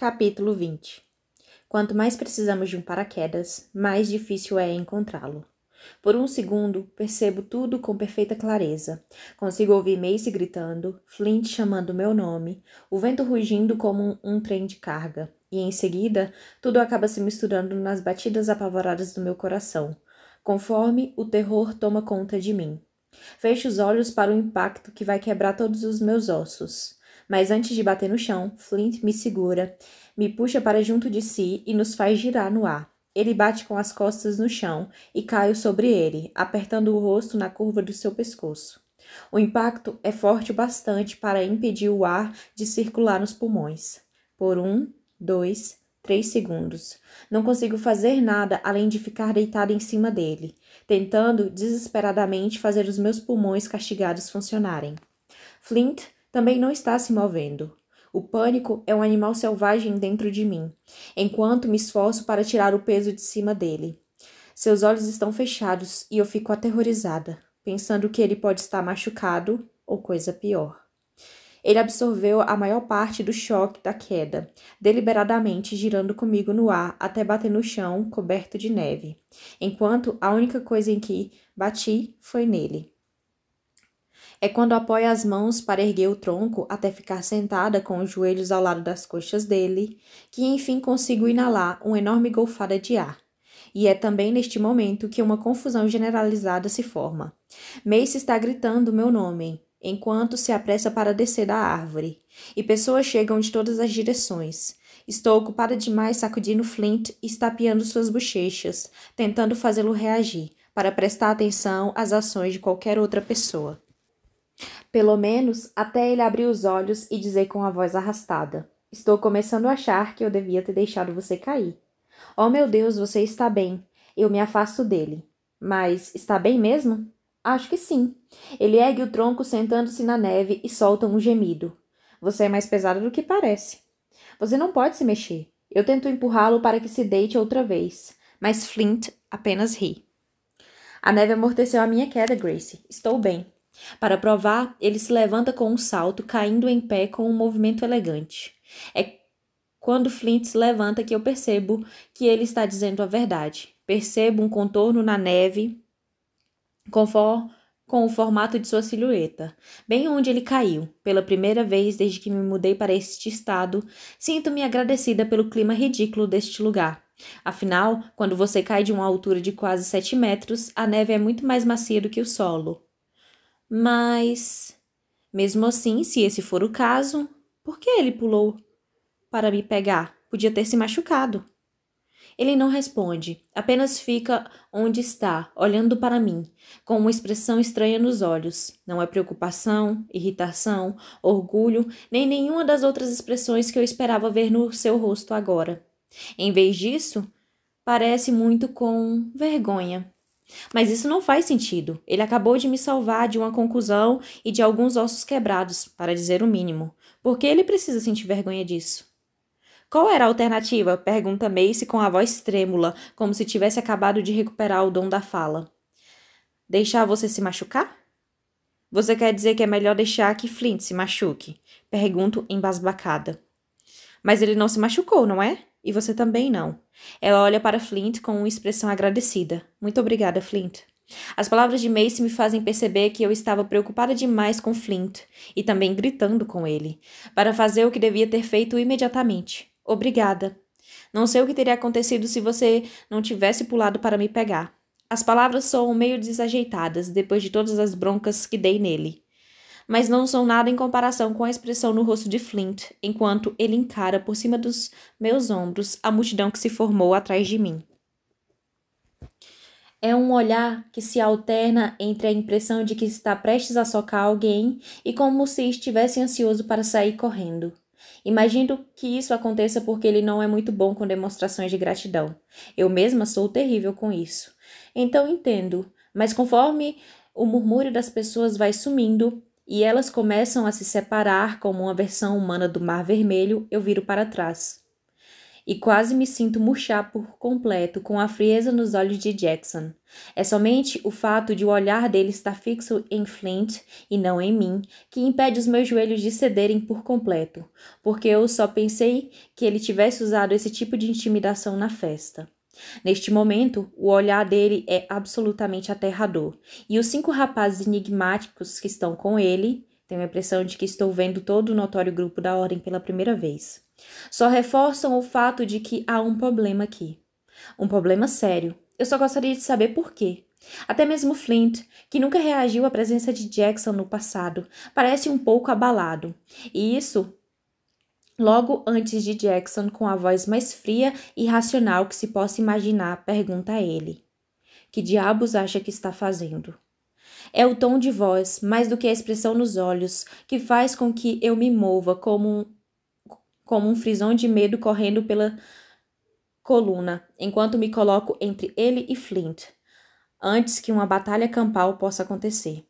Capítulo 20. Quanto mais precisamos de um paraquedas, mais difícil é encontrá-lo. Por um segundo, percebo tudo com perfeita clareza. Consigo ouvir Macy gritando, Flint chamando meu nome, o vento rugindo como um trem de carga. E em seguida, tudo acaba se misturando nas batidas apavoradas do meu coração, conforme o terror toma conta de mim. Fecho os olhos para o impacto que vai quebrar todos os meus ossos. Mas antes de bater no chão, Flint me segura, me puxa para junto de si e nos faz girar no ar. Ele bate com as costas no chão e caio sobre ele, apertando o rosto na curva do seu pescoço. O impacto é forte o bastante para impedir o ar de circular nos pulmões. Por 1, 2, 3 segundos. Não consigo fazer nada além de ficar deitada em cima dele, tentando desesperadamente fazer os meus pulmões castigados funcionarem. Flint também não está se movendo. O pânico é um animal selvagem dentro de mim, enquanto me esforço para tirar o peso de cima dele. Seus olhos estão fechados e eu fico aterrorizada, pensando que ele pode estar machucado ou coisa pior. Ele absorveu a maior parte do choque da queda, deliberadamente girando comigo no ar até bater no chão coberto de neve, enquanto a única coisa em que bati foi nele. É quando apoio as mãos para erguer o tronco até ficar sentada com os joelhos ao lado das coxas dele, que enfim consigo inalar uma enorme golfada de ar. E é também neste momento que uma confusão generalizada se forma. Macy está gritando meu nome, enquanto se apressa para descer da árvore, e pessoas chegam de todas as direções. Estou ocupada demais sacudindo Flint e estapeando suas bochechas, tentando fazê-lo reagir, para prestar atenção às ações de qualquer outra pessoa. Pelo menos até ele abrir os olhos e dizer com a voz arrastada: Estou começando a achar que eu devia ter deixado você cair. Oh, meu Deus, você está bem. Eu me afasto dele. Mas está bem mesmo? Acho que sim. Ele ergue o tronco sentando-se na neve e solta um gemido. Você é mais pesado do que parece. Você não pode se mexer. Eu tento empurrá-lo para que se deite outra vez, mas Flint apenas ri. A neve amorteceu a minha queda, Gracie. Estou bem. Para provar, ele se levanta com um salto, caindo em pé com um movimento elegante. É quando Flint se levanta que eu percebo que ele está dizendo a verdade. Percebo um contorno na neve com o formato de sua silhueta, bem onde ele caiu. Pela primeira vez desde que me mudei para este estado, sinto-me agradecida pelo clima ridículo deste lugar. Afinal, quando você cai de uma altura de quase 7 metros, a neve é muito mais macia do que o solo. Mas, mesmo assim, se esse for o caso, por que ele pulou para me pegar? Podia ter se machucado. Ele não responde, apenas fica onde está, olhando para mim, com uma expressão estranha nos olhos. Não é preocupação, irritação, orgulho, nem nenhuma das outras expressões que eu esperava ver no seu rosto agora. Em vez disso, parece muito com vergonha. Mas isso não faz sentido. Ele acabou de me salvar de uma concussão e de alguns ossos quebrados, para dizer o mínimo. Por que ele precisa sentir vergonha disso? Qual era a alternativa? Pergunta Macy com a voz trêmula, como se tivesse acabado de recuperar o dom da fala. Deixar você se machucar? Você quer dizer que é melhor deixar que Flint se machuque? Pergunto embasbacada. Mas ele não se machucou, não é? E você também não. Ela olha para Flint com uma expressão agradecida. Muito obrigada, Flint. As palavras de Macy me fazem perceber que eu estava preocupada demais com Flint e também gritando com ele, para fazer o que devia ter feito imediatamente. Obrigada. Não sei o que teria acontecido se você não tivesse pulado para me pegar. As palavras soam meio desajeitadas depois de todas as broncas que dei nele. Mas não são nada em comparação com a expressão no rosto de Flint, enquanto ele encara por cima dos meus ombros a multidão que se formou atrás de mim. É um olhar que se alterna entre a impressão de que está prestes a socar alguém e como se estivesse ansioso para sair correndo. Imagino que isso aconteça porque ele não é muito bom com demonstrações de gratidão. Eu mesma sou terrível com isso. Então entendo, mas conforme o murmúrio das pessoas vai sumindo, e elas começam a se separar como uma versão humana do Mar Vermelho, eu viro para trás. e quase me sinto murchar por completo com a frieza nos olhos de Jackson. É somente o fato de o olhar dele estar fixo em Flint e não em mim que impede os meus joelhos de cederem por completo, porque eu só pensei que ele tivesse usado esse tipo de intimidação na festa. Neste momento, o olhar dele é absolutamente aterrador, e os 5 rapazes enigmáticos que estão com ele, tenho a impressão de que estou vendo todo o notório grupo da ordem pela primeira vez, só reforçam o fato de que há um problema aqui. Um problema sério. Eu só gostaria de saber por quê. Até mesmo Flint, que nunca reagiu à presença de Jackson no passado, parece um pouco abalado, e isso logo antes de Jackson, com a voz mais fria e racional que se possa imaginar, pergunta a ele: que diabos acha que está fazendo? É o tom de voz, mais do que a expressão nos olhos, que faz com que eu me mova como um frisão de medo correndo pela coluna, enquanto me coloco entre ele e Flint, antes que uma batalha campal possa acontecer.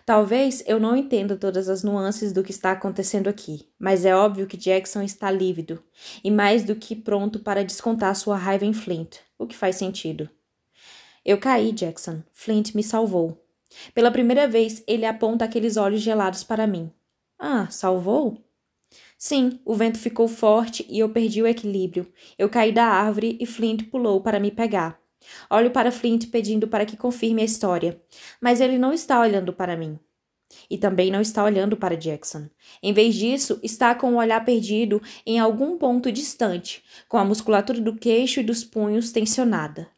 Talvez eu não entenda todas as nuances do que está acontecendo aqui, mas é óbvio que Jackson está lívido e mais do que pronto para descontar sua raiva em Flint, o que faz sentido. Eu caí, Jackson. Flint me salvou. Pela primeira vez, ele aponta aqueles olhos gelados para mim. Ah, salvou? Sim, o vento ficou forte e eu perdi o equilíbrio. Eu caí da árvore e Flint pulou para me pegar. Olho para Flint pedindo para que confirme a história, mas ele não está olhando para mim. E também não está olhando para Jackson. Em vez disso, está com o olhar perdido em algum ponto distante, com a musculatura do queixo e dos punhos tensionada.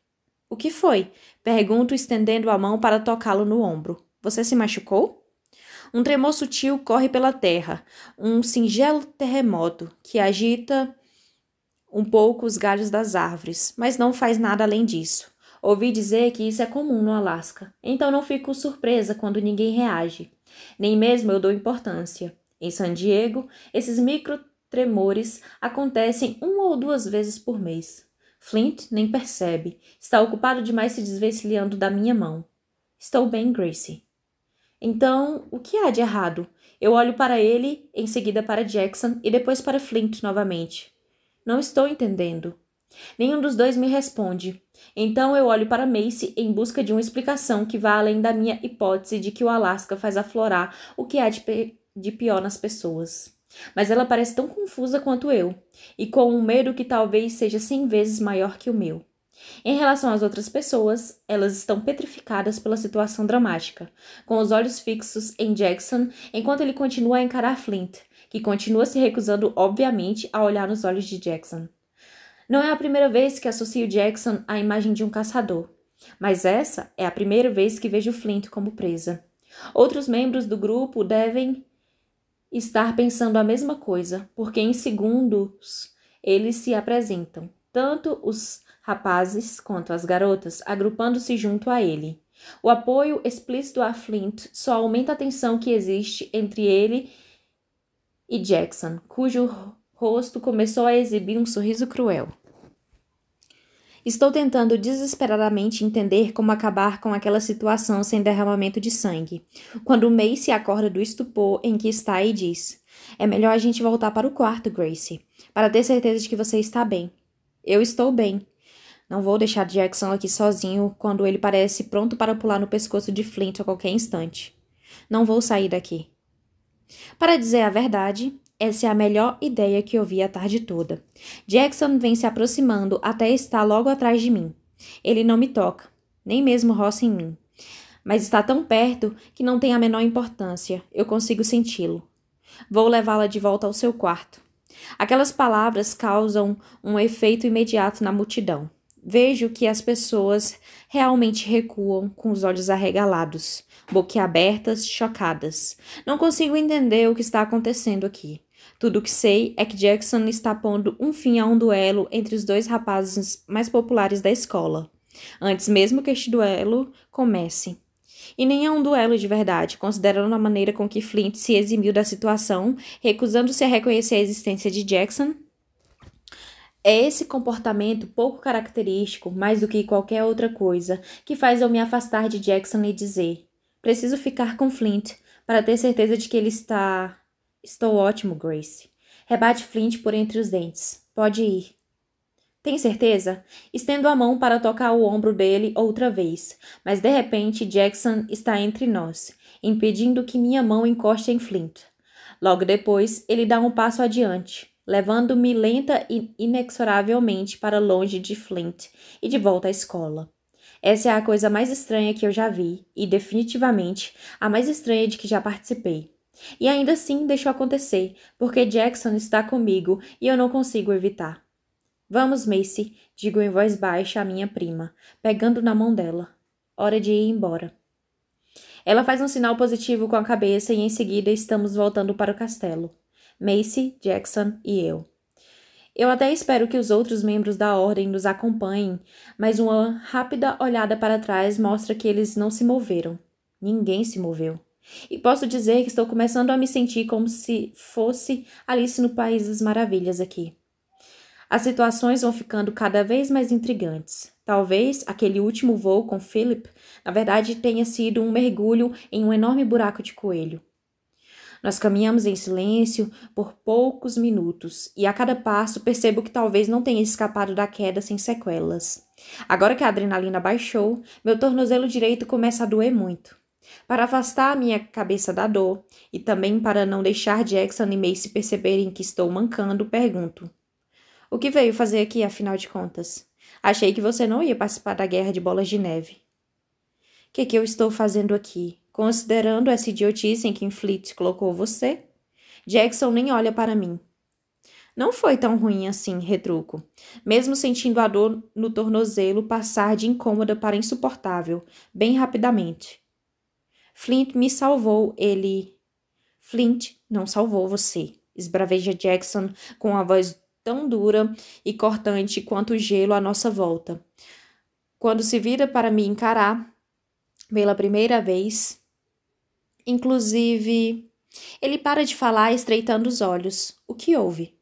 O que foi? Pergunto, estendendo a mão para tocá-lo no ombro. Você se machucou? Um tremor sutil corre pela terra, um singelo terremoto que agita um pouco os galhos das árvores, mas não faz nada além disso. Ouvi dizer que isso é comum no Alasca, então não fico surpresa quando ninguém reage. Nem mesmo eu dou importância. Em San Diego, esses microtremores acontecem 1 ou 2 vezes por mês. Flint nem percebe. Está ocupado demais se desvencilhando da minha mão. Estou bem, Gracie. Então, o que há de errado? Eu olho para ele, em seguida para Jackson e depois para Flint novamente. Não estou entendendo. Nenhum dos dois me responde. Então eu olho para Macy em busca de uma explicação que vá além da minha hipótese de que o Alasca faz aflorar o que há de pior nas pessoas. Mas ela parece tão confusa quanto eu, e com um medo que talvez seja 100 vezes maior que o meu. Em relação às outras pessoas, elas estão petrificadas pela situação dramática, com os olhos fixos em Jackson, enquanto ele continua a encarar Flint, que continua se recusando, obviamente, a olhar nos olhos de Jackson. Não é a primeira vez que associo Jackson à imagem de um caçador, mas essa é a primeira vez que vejo Flint como presa. Outros membros do grupo devem estar pensando a mesma coisa, porque em segundos eles se apresentam, tanto os rapazes quanto as garotas, agrupando-se junto a ele. O apoio explícito a Flint só aumenta a tensão que existe entre ele e Jackson, cujo rosto começou a exibir um sorriso cruel. Estou tentando desesperadamente entender como acabar com aquela situação sem derramamento de sangue, quando Macy acorda do estupor em que está e diz: é melhor a gente voltar para o quarto, Gracie, para ter certeza de que você está bem. Eu estou bem. Não vou deixar Jackson aqui sozinho quando ele parece pronto para pular no pescoço de Flint a qualquer instante. Não vou sair daqui. Para dizer a verdade, essa é a melhor ideia que ouvi a tarde toda. Jackson vem se aproximando até estar logo atrás de mim. Ele não me toca, nem mesmo roça em mim. Mas está tão perto que não tem a menor importância. Eu consigo senti-lo. Vou levá-la de volta ao seu quarto. Aquelas palavras causam um efeito imediato na multidão. Vejo que as pessoas realmente recuam com os olhos arregalados, boquiabertas, chocadas. Não consigo entender o que está acontecendo aqui. Tudo o que sei é que Jackson está pondo um fim a um duelo entre os 2 rapazes mais populares da escola, antes mesmo que este duelo comece. E nem é um duelo de verdade, considerando a maneira com que Flint se eximiu da situação, recusando-se a reconhecer a existência de Jackson. É esse comportamento pouco característico, mais do que qualquer outra coisa, que faz eu me afastar de Jackson e dizer: preciso ficar com Flint para ter certeza de que ele está... Estou ótimo, Grace. Rebate Flint por entre os dentes. Pode ir. Tem certeza? Estendo a mão para tocar o ombro dele outra vez, mas de repente Jackson está entre nós, impedindo que minha mão encoste em Flint. Logo depois, ele dá um passo adiante, levando-me lenta e inexoravelmente para longe de Flint e de volta à escola. Essa é a coisa mais estranha que eu já vi, e definitivamente a mais estranha de que já participei. E ainda assim deixo acontecer, porque Jackson está comigo e eu não consigo evitar. Vamos, Macy, digo em voz baixa à minha prima, pegando na mão dela. Hora de ir embora. Ela faz um sinal positivo com a cabeça e em seguida estamos voltando para o castelo. Macy, Jackson e eu. Eu até espero que os outros membros da ordem nos acompanhem, mas uma rápida olhada para trás mostra que eles não se moveram. Ninguém se moveu. E posso dizer que estou começando a me sentir como se fosse Alice no País das Maravilhas aqui. As situações vão ficando cada vez mais intrigantes. Talvez aquele último voo com Philip, na verdade, tenha sido um mergulho em um enorme buraco de coelho. Nós caminhamos em silêncio por poucos minutos e a cada passo percebo que talvez não tenha escapado da queda sem sequelas. Agora que a adrenalina baixou, meu tornozelo direito começa a doer muito. Para afastar a minha cabeça da dor e também para não deixar Jackson e Macy perceberem que estou mancando, pergunto: o que veio fazer aqui, afinal de contas? Achei que você não ia participar da guerra de bolas de neve. O que eu estou fazendo aqui? Considerando essa idiotice em que Flint colocou você? Jackson nem olha para mim. Não foi tão ruim assim, retruco, mesmo sentindo a dor no tornozelo passar de incômoda para insuportável, bem rapidamente. Flint me salvou, ele... Flint não salvou você, esbraveja Jackson com a voz tão dura e cortante quanto o gelo à nossa volta. Quando se vira para me encarar, pela primeira vez, inclusive, ele para de falar estreitando os olhos. O que houve?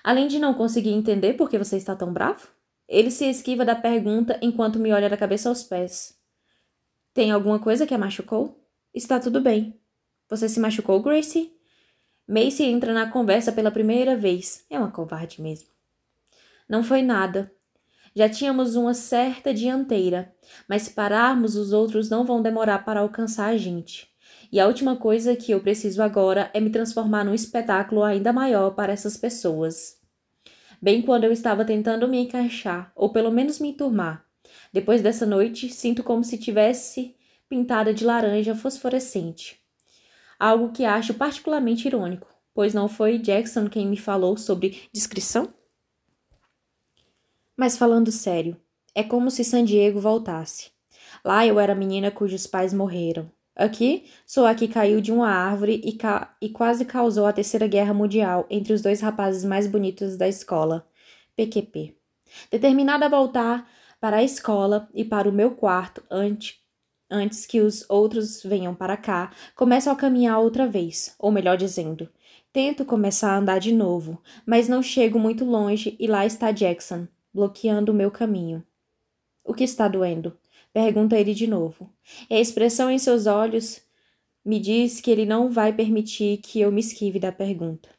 Além de não conseguir entender por que você está tão bravo, ele se esquiva da pergunta enquanto me olha da cabeça aos pés. Tem alguma coisa que a machucou? Está tudo bem. Você se machucou, Gracie? Macy entra na conversa pela primeira vez. É uma covarde mesmo. Não foi nada. Já tínhamos uma certa dianteira, mas se pararmos, os outros não vão demorar para alcançar a gente. E a última coisa que eu preciso agora é me transformar num espetáculo ainda maior para essas pessoas. Bem quando eu estava tentando me encaixar, ou pelo menos me enturmar. Depois dessa noite, sinto como se tivesse pintada de laranja fosforescente. Algo que acho particularmente irônico, pois não foi Jackson quem me falou sobre discrição? Mas falando sério, é como se San Diego voltasse. Lá eu era a menina cujos pais morreram. Aqui, sou a que caiu de uma árvore e quase causou a Terceira Guerra Mundial entre os dois rapazes mais bonitos da escola, PQP. Determinada a voltar para a escola e para o meu quarto antes que os outros venham para cá, começo a caminhar outra vez, ou melhor dizendo, tento começar a andar de novo, mas não chego muito longe e lá está Jackson, bloqueando o meu caminho. O que está doendo? Pergunta ele de novo. E a expressão em seus olhos me diz que ele não vai permitir que eu me esquive da pergunta.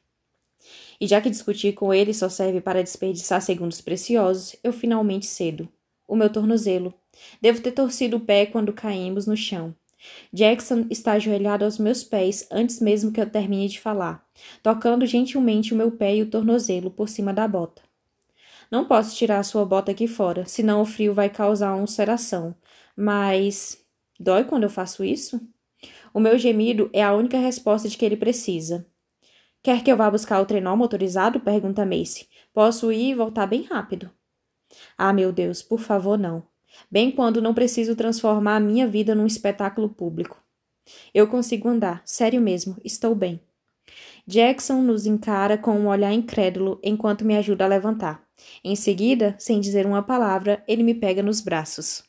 E já que discutir com ele só serve para desperdiçar segundos preciosos, eu finalmente cedo. O meu tornozelo. Devo ter torcido o pé quando caímos no chão. Jackson está ajoelhado aos meus pés antes mesmo que eu termine de falar, tocando gentilmente o meu pé e o tornozelo por cima da bota. Não posso tirar a sua bota aqui fora, senão o frio vai causar uma ulceração. Mas... dói quando eu faço isso? O meu gemido é a única resposta de que ele precisa. Quer que eu vá buscar o trenó motorizado? Pergunta Macy. Posso ir e voltar bem rápido. Ah, meu Deus, por favor, não. Bem quando não preciso transformar a minha vida num espetáculo público. Eu consigo andar, sério mesmo, estou bem. Jackson nos encara com um olhar incrédulo enquanto me ajuda a levantar. Em seguida, sem dizer uma palavra, ele me pega nos braços.